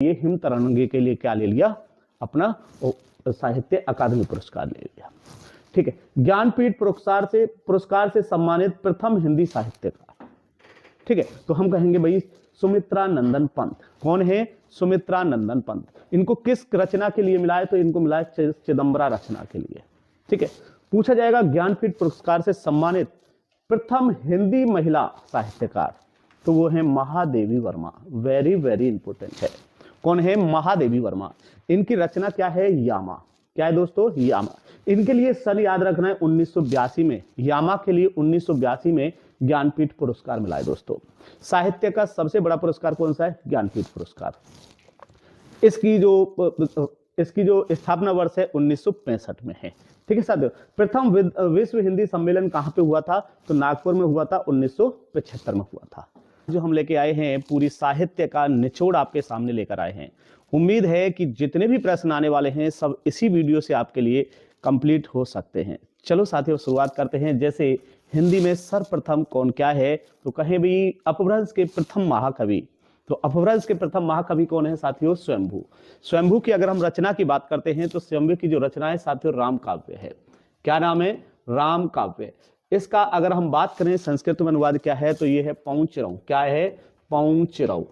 ये हिम तरंगे के लिए क्या ले लिया, अपना साहित्य अकादमी पुरस्कार ले लिया। ठीक है, ज्ञानपीठ पुरस्कार से सम्मानित प्रथम हिंदी साहित्यकार। ठीक है, तो हम कहेंगे भाई सुमित्रा नंदन पंत। कौन है? सुमित्रा नंदन पंत। इनको किस रचना के लिए मिला है? तो इनको मिला है चिदंबरा रचना के लिए। ठीक है, पूछा जाएगा ज्ञानपीठ पुरस्कार से सम्मानित प्रथम हिंदी महिला साहित्यकार, तो वो है Mahadevi Verma. Very very important है। कौन है? महादेवी वर्मा। इनकी रचना क्या है? यामा। क्या है दोस्तों? यामा। इनके लिए सन याद रखना है 1982 में, यामा के लिए 1982 में ज्ञानपीठ पुरस्कार मिला है दोस्तों। साहित्य का सबसे बड़ा पुरस्कार कौन सा है? ज्ञानपीठ पुरस्कार। इसकी जो स्थापना वर्ष है 1965 में है। ठीक है साथियों, प्रथम विश्व हिंदी सम्मेलन कहां पे हुआ था? तो नागपुर में हुआ था, 1975 में हुआ था। जो हम लेके आए हैं पूरी साहित्य का निचोड़ आपके सामने लेकर आए हैं। उम्मीद है कि जितने भी प्रश्न आने वाले हैं सब इसी वीडियो से आपके लिए कंप्लीट हो सकते हैं। चलो साथियों शुरुआत करते हैं। जैसे हिंदी में सर्वप्रथम कौन क्या है? तो कहें भी अपभ्रंश के प्रथम महाकवि। तो अपभ्रंश के प्रथम महाकवि कौन है साथियों? स्वयंभू। स्वयंभू की अगर हम रचना की बात करते हैं तो स्वयंभू की जो रचना है साथियों राम काव्य है। क्या नाम है? राम काव्य। इसका अगर हम बात करें संस्कृत में अनुवाद क्या है? तो ये है पौंचरऊ। क्या है? पौंचरऊ।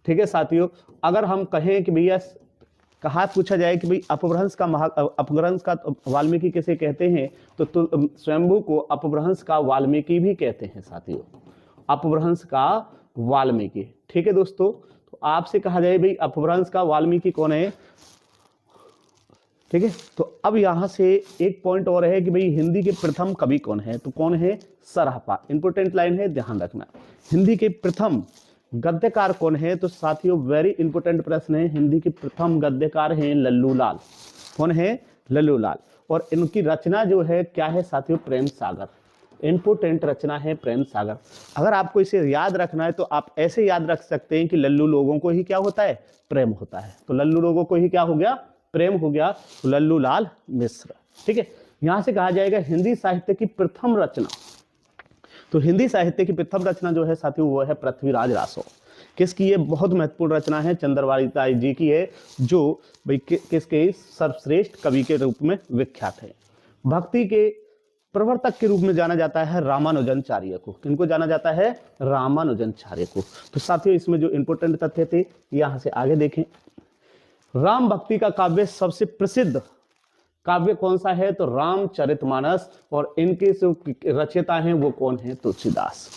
ठीक है साथियों, अगर हम कहें कि भैया कहा पूछा जाए कि भाई अपभ्रंश का वाल्मीकि किसे कहते हैं? तो स्वयंभू को अपभ्रंश का वाल्मीकि भी कहते हैं साथियों, अपभ्रंश का वाल्मीकि। ठीक है दोस्तों, तो आपसे कहा जाए भाई अपभ्रंश का वाल्मीकि कौन है? ठीक है, तो अब यहां से एक पॉइंट और है कि भाई हिंदी के प्रथम कवि कौन है? तो कौन है? सरहपा। इंपोर्टेंट लाइन है, ध्यान रखना। हिंदी के प्रथम गद्यकार कौन है? तो साथियों वेरी इंपोर्टेंट प्रश्न है। हिंदी के प्रथम गद्यकार हैं लल्लू लाल। कौन है? लल्लू लाल। और इनकी रचना जो है क्या है साथियों? प्रेम सागर। इंपोर्टेंट रचना है प्रेम सागर। अगर आपको इसे याद रखना है तो आप ऐसे याद रख सकते हैं कि लल्लू लोगों को ही क्या होता है? प्रेम होता है। तो लल्लू लोगों को ही क्या हो गया? प्रेम हो गया। तो लल्लू लाल मिश्र। ठीक है, यहां से कहा जाएगा हिंदी साहित्य की प्रथम रचना। तो हिंदी साहित्य की प्रथम रचना जो है साथियों वो है पृथ्वीराज रासो। किसकी? ये बहुत महत्वपूर्ण रचना है, चंद्रवारिता जी की है, जो भाई किसके? सर्वश्रेष्ठ कवि के रूप में विख्यात है। भक्ति के प्रवर्तक के रूप में जाना जाता है रामानुजनाचार्य को। किनको जाना जाता है? रामानुजनाचार्य को। तो साथियों इसमें जो इंपोर्टेंट तथ्य थे यहां से आगे देखें। राम भक्ति का काव्य सबसे प्रसिद्ध काव्य कौन सा है? तो रामचरितमानस। और इनके जो रचयिता हैं वो कौन है? तुलसीदास।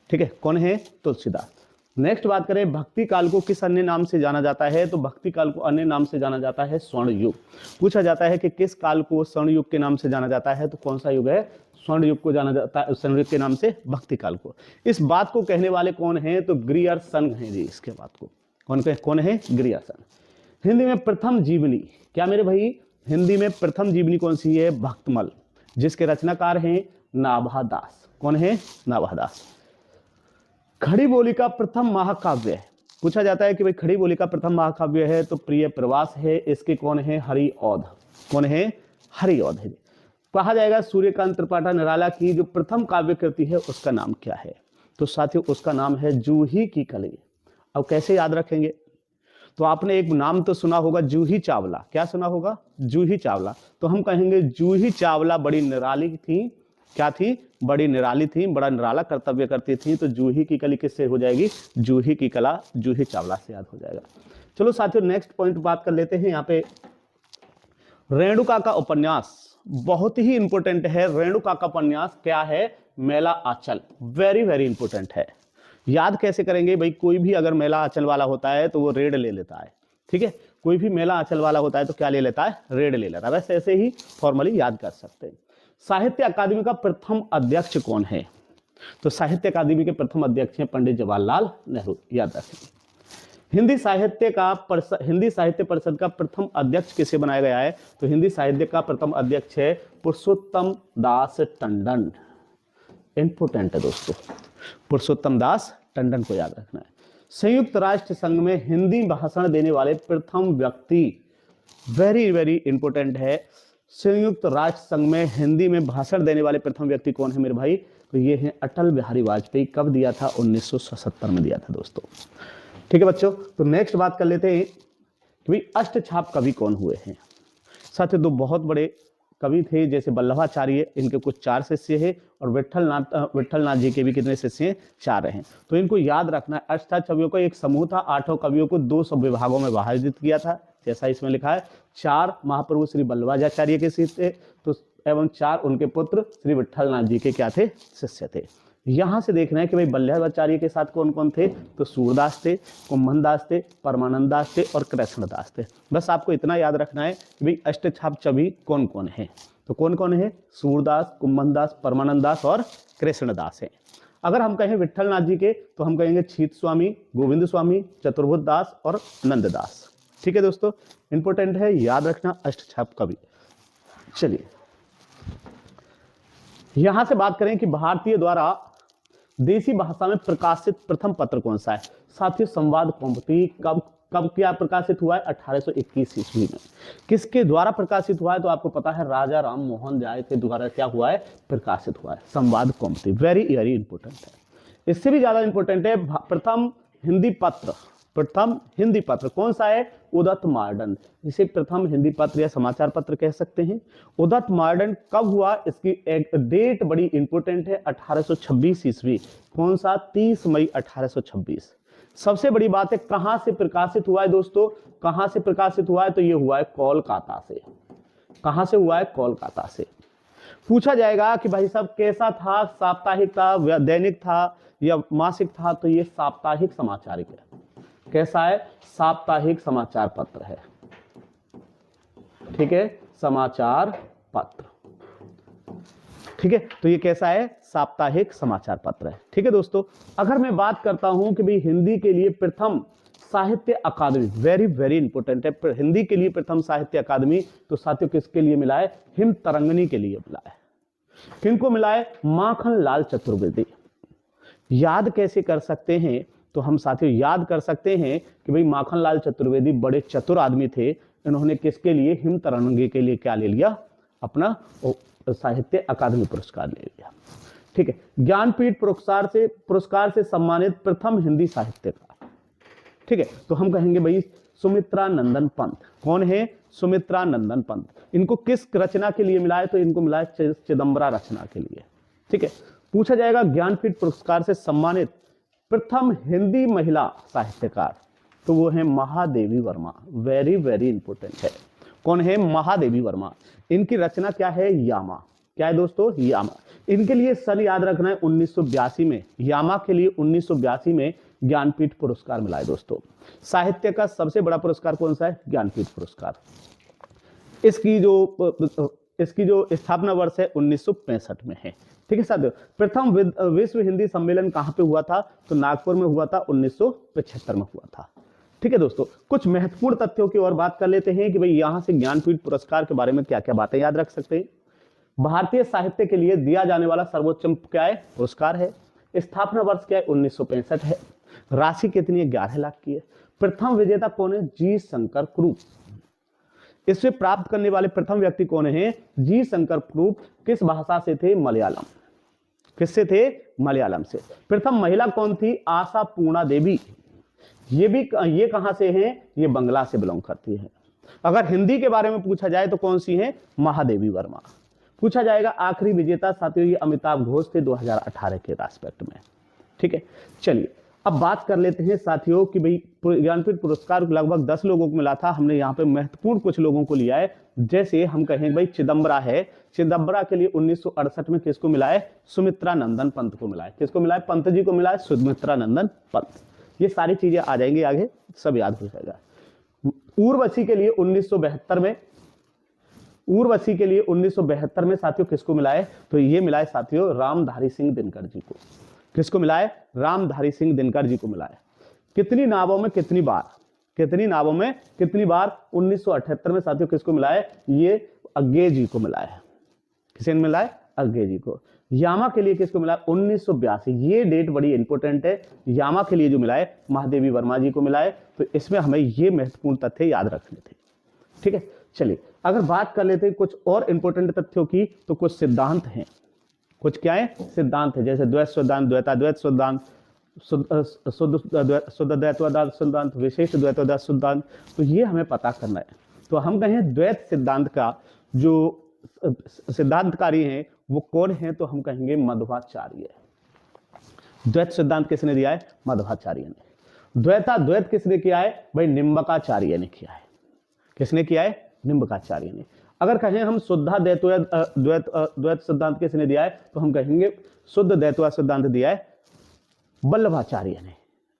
ठीक है, कौन है? तुलसीदास। नेक्स्ट बात करें, भक्ति काल को किस अन्य नाम से जाना जाता है? तो भक्ति काल को अन्य नाम से जाना जाता है स्वर्ण युग। पूछा जाता है कि किस काल को स्वर्ण युग के नाम से जाना जाता है? तो कौन सा युग है? स्वर्ण युग को जाना जाता है, स्वर्ण युग के नाम से भक्ति काल को। इस बात को कहने वाले कौन है? तो ग्रियर्सन है जी। इसके बात को कौन है? ग्रियर्सन। हिंदी में प्रथम जीवनी क्या मेरे भाई? हिंदी में प्रथम जीवनी कौन सी है? भक्तमल, जिसके रचनाकार हैं नाभादास। कौन है? नाभादास। खड़ी बोली का प्रथम महाकाव्य है। पूछा जाता है कि भाई खड़ी बोली का प्रथम महाकाव्य है तो प्रिय प्रवास है। इसके कौन है? हरिऔध। कौन है? हरिऔध है। कहा जाएगा सूर्यकांत त्रिपाठी निराला की जो प्रथम काव्य कृति है उसका नाम क्या है? तो साथियों उसका नाम है जूही की कली। अब कैसे याद रखेंगे? तो आपने एक नाम तो सुना होगा जूही चावला। क्या सुना होगा? जूही चावला। तो हम कहेंगे जूही चावला बड़ी निराली थी। क्या थी? बड़ी निराली थी, बड़ा निराला कर्तव्य करती थी। तो जूही की कली किससे हो जाएगी? जूही की कला जूही चावला से याद हो जाएगा। चलो साथियों नेक्स्ट पॉइंट बात कर लेते हैं। यहाँ पे रेणुका का उपन्यास बहुत ही इंपॉर्टेंट है। रेणुका का उपन्यास क्या है? मेला आंचल। वेरी वेरी इंपॉर्टेंट है। याद कैसे करेंगे भाई? कोई भी अगर मेला आंचल वाला होता है तो वो रेड ले लेता है। ठीक है, कोई भी मेला आंचल वाला होता है तो क्या ले लेता है? रेड ले लेता है। वैसे ऐसे ही फॉर्मली याद कर सकते हैं। साहित्य अकादमी का प्रथम अध्यक्ष कौन है? तो साहित्य अकादमी के प्रथम अध्यक्ष हैं पंडित जवाहरलाल नेहरू। याद रखें। हिंदी साहित्य परिषद का प्रथम अध्यक्ष किसे बनाया गया है? तो हिंदी साहित्य का प्रथम अध्यक्ष है पुरुषोत्तम दास टंडन। इंपोर्टेंट है दोस्तों, पुरुषोत्तम दास टंडन को याद रखना है। संयुक्त राष्ट्र संघ में हिंदी भाषण देने वाले प्रथम व्यक्ति, वेरी वेरी इंपॉर्टेंट है। संयुक्त राष्ट्र संघ में हिंदी में भाषण देने वाले प्रथम व्यक्ति कौन है मेरे भाई? तो ये है अटल बिहारी वाजपेयी। कब दिया था? 1977 में दिया था दोस्तों। ठीक है बच्चों, तो नेक्स्ट बात कर लेते हैं कि भाई अष्टछाप कवि कौन हुए हैं। साथ दो बहुत बड़े कवि थे जैसे वल्लभाचार्य, इनके कुछ 4 शिष्य हैं, और विट्ठलनाथ जी के भी कितने शिष्य हैं, 4 हैं। तो इनको याद रखना है। अष्टछाप कवियों का एक समूह था, 8 कवियों को 2 सब विभागों में विभाजित किया था, जैसा इसमें लिखा है। 4 महाप्रभु श्री वल्लभाचार्य के शिष्य तो एवं 4 उनके पुत्र श्री विट्ठलनाथ जी के क्या थे, शिष्य थे। यहां से देखना है कि भाई वल्लभाचार्य के साथ कौन कौन थे, तो सूरदास थे, कुंभनदास थे, परमानंद दास थे और कृष्णदास थे। बस आपको इतना याद रखना है कि भाई अष्टछाप कवि कौन कौन है। तो कौन कौन है, सूरदास, कुंभनदास, परमानंद दास और कृष्णदास है। अगर हम कहें विट्ठलनाथ जी के तो हम कहेंगे छीत स्वामी, गोविंद स्वामी, चतुर्भुज दास और नंददास। ठीक है दोस्तों, इंपॉर्टेंट है, याद रखना अष्टछाप कवि। चलिए यहां से बात करें कि भारतीय द्वारा देसी भाषा में प्रकाशित प्रथम पत्र कौन सा है। साथियों संवाद कौमुदी कब क्या प्रकाशित हुआ है, 1821 ईस्वी में। किसके द्वारा प्रकाशित हुआ है, तो आपको पता है राजा राम मोहन राय के द्वारा क्या हुआ है, प्रकाशित हुआ है संवाद कौमुदी। वेरी वेरी इंपॉर्टेंट है। इससे भी ज्यादा इंपॉर्टेंट है प्रथम हिंदी पत्र कौन सा है, उदत मार्डन। इसे प्रथम हिंदी पत्र या समाचार पत्र कह सकते हैं। उदत मार्डन कब हुआ, इसकी एक डेट बड़ी इंपॉर्टेंट है, 1826 ईस्वी। कौन सा, 30 मई 1826। सबसे बड़ी बात है कहां से प्रकाशित हुआ है दोस्तों, कहां से प्रकाशित हुआ है, तो ये हुआ है कोलकाता से। कहां से हुआ है, कोलकाता से। पूछा जाएगा कि भाई साहब कैसा था, साप्ताहिक था, दैनिक था या मासिक था, तो ये साप्ताहिक समाचारिक है। कैसा है, साप्ताहिक समाचार पत्र है। ठीक है, समाचार पत्र। ठीक है, तो ये कैसा है, साप्ताहिक समाचार पत्र है। ठीक है दोस्तों, अगर मैं बात करता हूं कि भाई हिंदी के लिए प्रथम साहित्य अकादमी, वेरी वेरी इंपॉर्टेंट है, हिंदी के लिए प्रथम साहित्य अकादमी, तो साथियों किसके लिए मिला है, हिम तरंगिणी के लिए मिला है। किनको मिला है, माखन लाल चतुर्वेदी। याद कैसे कर सकते हैं, तो हम साथियों याद कर सकते हैं कि भाई माखन लाल चतुर्वेदी बड़े चतुर आदमी थे। इन्होंने किसके लिए, हिम तरंगी के लिए क्या ले लिया, अपना साहित्य अकादमी पुरस्कार ले लिया। ठीक है, ज्ञानपीठ पुरस्कार से सम्मानित प्रथम हिंदी साहित्यकार। ठीक है, तो हम कहेंगे भाई सुमित्रा नंदन पंत। कौन है, सुमित्रा नंदन पंत। इनको किस रचना के लिए मिला है, तो इनको मिला है चिदम्बरा रचना के लिए। ठीक है, पूछा जाएगा ज्ञानपीठ पुरस्कार से सम्मानित प्रथम हिंदी महिला साहित्यकार, तो वो है Mahadevi Verma. Very very important है। कौन है, महादेवी वर्मा। इनकी रचना क्या है, यामा। क्या है दोस्तों, यामा। इनके लिए सन याद रखना है 1982 में, यामा के लिए 1982 में ज्ञानपीठ पुरस्कार मिला है दोस्तों। साहित्य का सबसे बड़ा पुरस्कार कौन सा है, ज्ञानपीठ पुरस्कार। इसकी जो स्थापना वर्ष है 1965 में है। ठीक है साथियों, प्रथम विश्व हिंदी सम्मेलन कहां पे हुआ था, तो नागपुर में हुआ था, 1975 में हुआ था। ठीक है दोस्तों, कुछ महत्वपूर्ण तथ्यों की और बात कर लेते हैं कि भाई यहां से ज्ञानपीठ पुरस्कार के बारे में क्या क्या बातें याद रख सकते हैं। भारतीय साहित्य के लिए दिया जाने वाला सर्वोच्च क्या है, पुरस्कार है। स्थापना वर्ष क्या है, 1965 है। राशि कितनी है, 11 लाख की है। प्रथम विजेता कौन है, जी शंकर कुरूप। इसे प्राप्त करने वाले प्रथम व्यक्ति कौन है, जी शंकर कुरूप। किस भाषा से थे, मलयालम। किससे थे, मलयालम से। प्रथम महिला कौन थी, आशा पूर्णा देवी। ये कहां से हैं, ये बंगला से बिलोंग करती है। अगर हिंदी के बारे में पूछा जाए तो कौन सी है, महादेवी वर्मा। पूछा जाएगा आखिरी विजेता साथियों, ये अमिताभ घोष थे 2018 के एस्पेक्ट में। ठीक है, चलिए अब बात कर लेते हैं साथियों कि भाई ज्ञानपीठ पुरस्कार लगभग 10 लोगों को मिला था। हमने यहाँ पे महत्वपूर्ण कुछ लोगों को लिया है। जैसे हम कहें भाई चिदम्बरा है, चिदम्बरा के लिए 1968 में किसको मिला है, सुमित्रा नंदन पंत को मिला है। किसको मिला है, पंत जी को मिला है, सुमित्रा नंदन पंत। ये सारी चीजें आ जाएंगी आगे, सब याद हो जाएगा। उर्वशी के लिए 1972 में, उर्वशी के लिए 1972 में साथियों किसको मिला है, तो ये मिला है साथियों रामधारी सिंह दिनकर जी को। किसको मिला है, रामधारी सिंह दिनकर जी को मिला है। कितनी नावों में कितनी बार, कितनी नावों में कितनी बार, 1978 में साथियों किसको मिला है, ये अज्ञे जी को मिला है। किसे मिला है, अज्ञे जी को। यामा के लिए किसको मिला है, 1982। ये डेट बड़ी इंपॉर्टेंट है। यामा के लिए जो मिला है महादेवी वर्मा जी को मिला है। तो इसमें हमें ये महत्वपूर्ण तथ्य याद रखने थे। ठीक है, चलिए अगर बात कर लेते हैं कुछ और इंपॉर्टेंट तथ्यों की, तो कुछ सिद्धांत हैं। कुछ क्या है, सिद्धांत है, जैसे द्वैत सिद्धांत, द्वैताद्वैत सिद्धांत, शुद्ध द्वैतवाद सिद्धांत, विशिष्ट द्वैतवाद सिद्धांत, तो ये हमें पता करना है। तो हम कहें द्वैत सिद्धांत का जो सिद्धांतकारी हैं वो कौन है, तो हम कहेंगे मध्वाचार्य। द्वैत सिद्धांत किसने दिया है? मध्वाचार्य ने। द्वैत किसने किया है? भाई निम्बकाचार्य ने किया है। किसने किया है? निम्बकाचार्य ने। अगर कहें हम शुद्ध द्वैत सिद्धांत किसने दिया है, तो हम कहेंगे शुद्ध द्वैतवाद सिद्धांत दिया है वल्लभाचार्य ने।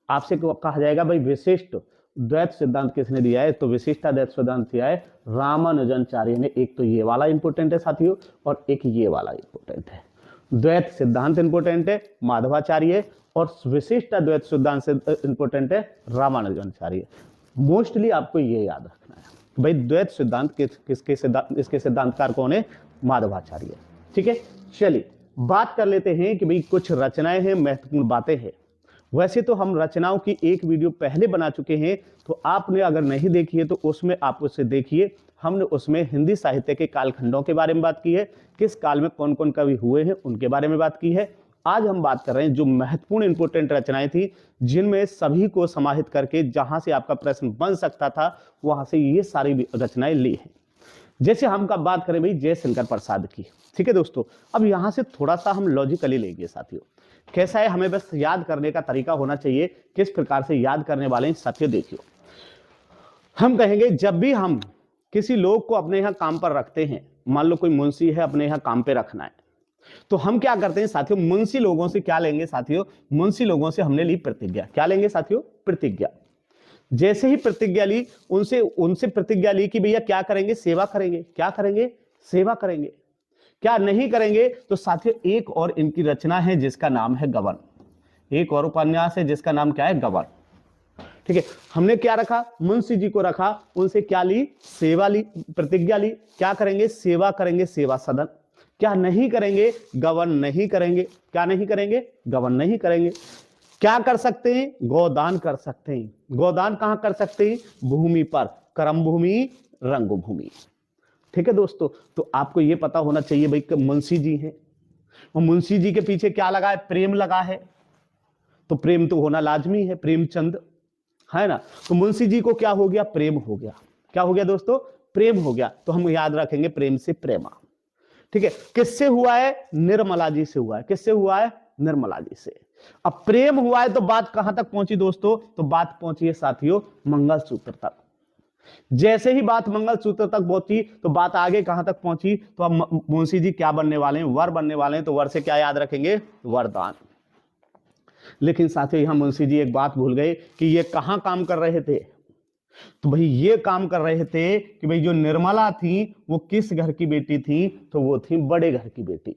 आपसे कहा जाएगा भाई विशिष्ट द्वैत सिद्धांत किसने दिया है, तो विशिष्ट द्वैत सिद्धांत दिया है रामानुजाचार्य ने। एक तो ये वाला इंपोर्टेंट है साथियों, और एक ये वाला इंपोर्टेंट है। द्वैत सिद्धांत इंपोर्टेंट है माधवाचार्य, और विशिष्ट द्वैत सिद्धांत से इंपोर्टेंट है रामानुजाचार्य। मोस्टली आपको ये याद रखना है भाई द्वैत सिद्धांत किसके सिद्धांत, इसके सिद्धांतकार कौन है? माधवाचार्य। ठीक है, चलिए बात कर लेते हैं कि भाई कुछ रचनाएं हैं, महत्वपूर्ण बातें हैं। वैसे तो हम रचनाओं की एक वीडियो पहले बना चुके हैं, तो आपने अगर नहीं देखी है तो उसमें आप उसे देखिए। हमने उसमें हिंदी साहित्य के कालखंडों के बारे में बात की है, किस काल में कौन कौन कवि हुए हैं उनके बारे में बात की है। आज हम बात कर रहे हैं जो महत्वपूर्ण इंपोर्टेंट रचनाएं थी, जिनमें सभी को समाहित करके जहां से आपका प्रश्न बन सकता था वहां से ये सारी रचनाएं ली हैं। जैसे हम कब बात करें भाई जयशंकर प्रसाद की। ठीक है दोस्तों, अब यहां से थोड़ा सा हम लॉजिकली लेंगे साथियों। कैसा है, हमें बस याद करने का तरीका होना चाहिए, किस प्रकार से याद करने वाले हैं साथियों। देखियो, हम कहेंगे जब भी हम किसी लोग को अपने यहाँ काम पर रखते हैं, मान लो कोई मुंशी है अपने यहाँ काम पे रखना है, तो हम क्या करते हैं साथियों, मुंशी लोगों से क्या लेंगे साथियों, मुंशी लोगों से हमने ली प्रतिज्ञा। क्या लेंगे साथियों? प्रतिज्ञा। जैसे ही प्रतिज्ञा ली, उनसे प्रतिज्ञा ली कि भैया क्या करेंगे? सेवा करेंगे। क्या करेंगे? सेवा करेंगे। क्या नहीं करेंगे? तो साथियों एक और इनकी रचना है जिसका नाम है गबन। एक और उपन्यास है जिसका नाम क्या है? गबन। ठीक है, हमने क्या रखा? मुंशी जी को रखा, उनसे क्या ली? सेवा ली, प्रतिज्ञा ली। क्या करेंगे? सेवा करेंगे, सेवा सदन। क्या नहीं करेंगे? गबन नहीं करेंगे। क्या नहीं करेंगे? गबन नहीं करेंगे। क्या कर सकते हैं? गोदान कर सकते हैं। गोदान कहां कर सकते हैं? भूमि पर, कर्म भूमि, रंग भूमि। ठीक है दोस्तों, तो आपको यह पता होना चाहिए भाई मुंशी जी हैं, और मुंशी जी के पीछे क्या लगा है? प्रेम लगा है, तो प्रेम तो होना लाजमी है, प्रेमचंद है ना। तो मुंशी जी को क्या हो गया? प्रेम हो गया। क्या हो गया दोस्तों? प्रेम हो गया। तो हम याद रखेंगे प्रेम से प्रेमा। ठीक है, किससे हुआ है? निर्मला जी से हुआ है। किससे हुआ है? निर्मला जी से। अब प्रेम हुआ है तो बात कहां तक पहुंची दोस्तों? तो बात पहुंची है साथियों मंगलसूत्र तक। जैसे ही बात मंगलसूत्र तक पहुंची तो बात आगे कहां तक पहुंची? तो अब मुंशी जी क्या बनने वाले हैं? वर बनने वाले हैं। तो वर से क्या याद रखेंगे? वरदान। लेकिन साथियों यहां मुंशी जी एक बात भूल गए कि ये कहां काम कर रहे थे। तो भाई ये काम कर रहे थे कि भाई जो निर्मला थी वो किस घर की बेटी थी? तो वो थी बड़े घर की बेटी।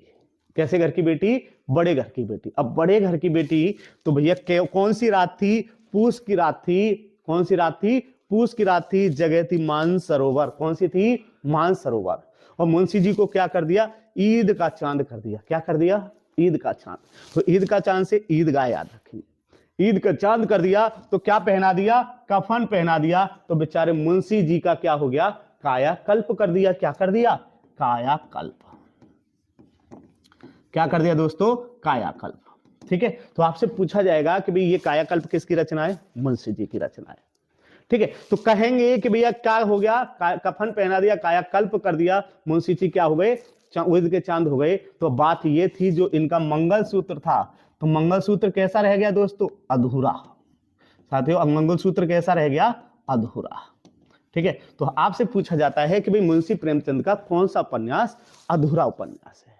कैसे घर की बेटी? बड़े घर की बेटी। अब बड़े घर की बेटी तो भैया कौन सी रात थी? पूस की रात थी। कौन सी रात थी? पूस की रात थी। जगह थी मानसरोवर। कौन सी थी? मानसरोवर। और मुंशी जी को क्या कर दिया? ईद का चांद कर दिया। क्या कर दिया? ईद का चांद। तो ईद का चांद से ईदगाह याद रखेंगे। ईद का चांद कर दिया तो क्या पहना दिया? कफन पहना दिया। तो बेचारे मुंशी जी का क्या हो गया? कायाकल्प कर दिया। क्या कर दिया? कायाकल्प। क्या कर दिया दोस्तों? कायाकल्प। ठीक है, तो आपसे पूछा जाएगा कि भाई ये कायाकल्प किसकी रचना है? मुंशी जी की रचना है। ठीक है, तो कहेंगे कि भैया क्या हो गया? कफन पहना दिया, कायाकल्प कर दिया, मुंशी जी क्या हो गए? ईद के चांद हो गए। तो बात ये थी जो इनका मंगलसूत्र था, तो मंगलसूत्र कैसा रह गया दोस्तों? अधूरा। साथियों मंगलसूत्र कैसा रह गया? अधूरा। ठीक है, तो आपसे पूछा जाता है कि भाई मुंशी प्रेमचंद का कौन सा उपन्यास अधूरा उपन्यास है।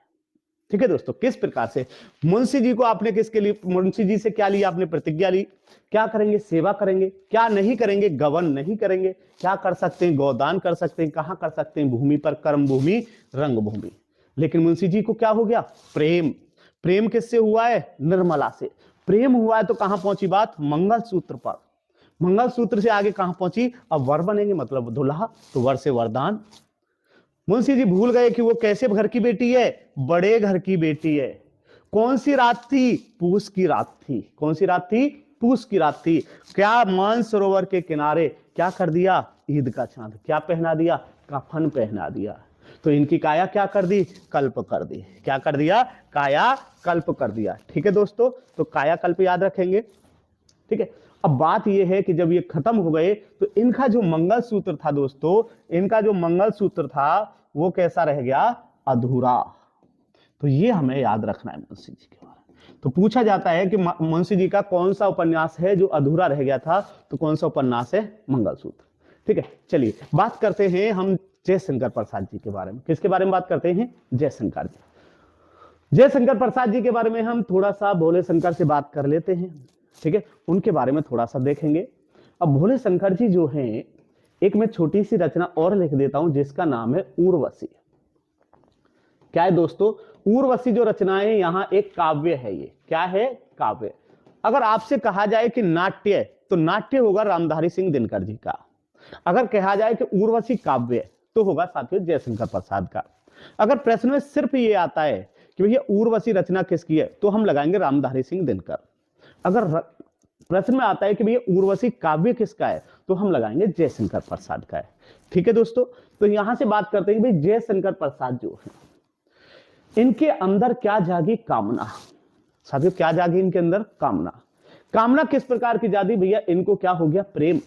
ठीक है दोस्तों, किस प्रकार से मुंशी जी को आपने किसके लिए, मुंशी जी से क्या लिया आपने? प्रतिज्ञा ली। क्या करेंगे? सेवा करेंगे। क्या नहीं करेंगे? गबन नहीं करेंगे। क्या कर सकते हैं? गोदान कर सकते हैं। कहां कर सकते हैं? भूमि पर, कर्म भूमि, रंग भूमि। लेकिन मुंशी जी को क्या हो गया? प्रेम। प्रेम किससे हुआ है? निर्मला से। प्रेम हुआ है तो कहां पहुंची बात? मंगलसूत्र पर। मंगलसूत्र से आगे कहां पहुंची? अब वर बनेंगे, मतलब दुल्हा, तो वर से वरदान। मुंशी जी भूल गए कि वो कैसे घर की बेटी है? बड़े घर की बेटी है। कौन सी रात थी? पूस की रात थी। कौन सी रात थी? पूस की रात थी। क्या मानसरोवर के किनारे क्या कर दिया? ईद का चांद। क्या पहना दिया? कफन पहना दिया। तो इनकी काया क्या कर दी, कल्प कर दी। क्या कर दिया, काया कल्प कर दिया। ठीक है दोस्तों, तो काया कल्प याद रखेंगे। ठीक है, अब बात यह है कि जब ये खत्म हो गए तो इनका जो मंगलसूत्र था दोस्तों, इनका जो मंगलसूत्र था वो कैसा रह गया, अधूरा। तो ये हमें याद रखना है मुंशी जी के बारे में। तो पूछा जाता है कि मुंशी जी का कौन सा उपन्यास है जो अधूरा रह गया था, तो कौन सा उपन्यास है, मंगलसूत्र। ठीक है, चलिए बात करते हैं हम जयशंकर प्रसाद जी के बारे में। किसके बारे में बात करते हैं, जयशंकर जी। जयशंकर प्रसाद जी के बारे में हम थोड़ा सा भोले शंकर से बात कर लेते हैं। ठीक है, उनके बारे में थोड़ा सा देखेंगे। अब भोले शंकर जी जो हैं, एक मैं छोटी सी रचना और लिख देता हूं जिसका नाम है उर्वशी। क्या है दोस्तों, उर्वशी जो रचना है यहां एक काव्य है। ये क्या है, काव्य। अगर आपसे कहा जाए कि नाट्य, तो नाट्य होगा रामधारी सिंह दिनकर जी का। अगर कहा जाए कि उर्वशी काव्य, तो होगा साथियों जयशंकर प्रसाद का। अगर प्रश्न में सिर्फ ये आता है कि भैया उर्वशी रचना किसकी है, तो हम लगाएंगे रामधारी सिंह दिनकर। अगर प्रश्न में आता है कि भैया उर्वशी काव्य किसका है, तो हम लगाएंगे जयशंकर प्रसाद का है। ठीक है दोस्तों, तो यहां से बात करते हैं भाई जयशंकर प्रसाद जो है, इनके अंदर क्या जागी, कामना। साथियों क्या जागी इनके अंदर, कामना। कामना किस प्रकार की जागी भैया, इनको क्या हो गया, प्रेम।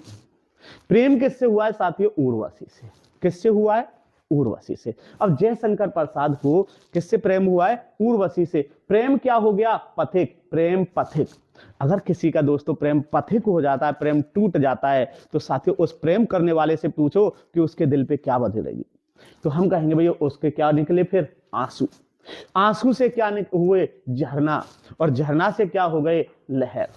प्रेम किससे हुआ है साथियों, उर्वशी से। किससे हुआ है, उर्वशी से। अब जयशंकर प्रसाद को किससे प्रेम हुआ है, उर्वशी से। प्रेम क्या हो गया, पथिक, प्रेम पथिक। अगर किसी का दोस्तों प्रेम पथिक हो जाता है, प्रेम टूट जाता है, तो साथियों उस प्रेम करने वाले से पूछो कि उसके दिल पे क्या बदलेगी, तो हम कहेंगे भैया उसके क्या निकले, फिर आंसू। आंसू से क्या हुए, झरना। और झरना से क्या हो गए, लहर।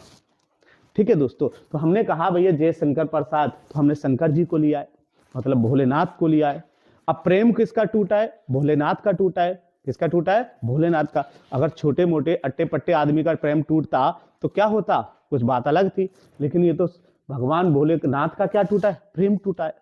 ठीक है दोस्तों, तो हमने कहा भैया जयशंकर प्रसाद, तो हमने शंकर जी को लिया है, मतलब भोलेनाथ को लिया है। अब प्रेम किसका टूटा है, भोलेनाथ का टूटा है। किसका टूटा है, भोलेनाथ का। अगर छोटे मोटे अट्टे पट्टे आदमी का प्रेम टूटता तो क्या होता, कुछ बात अलग थी, लेकिन ये तो भगवान भोलेनाथ का क्या टूटा है, प्रेम टूटा है।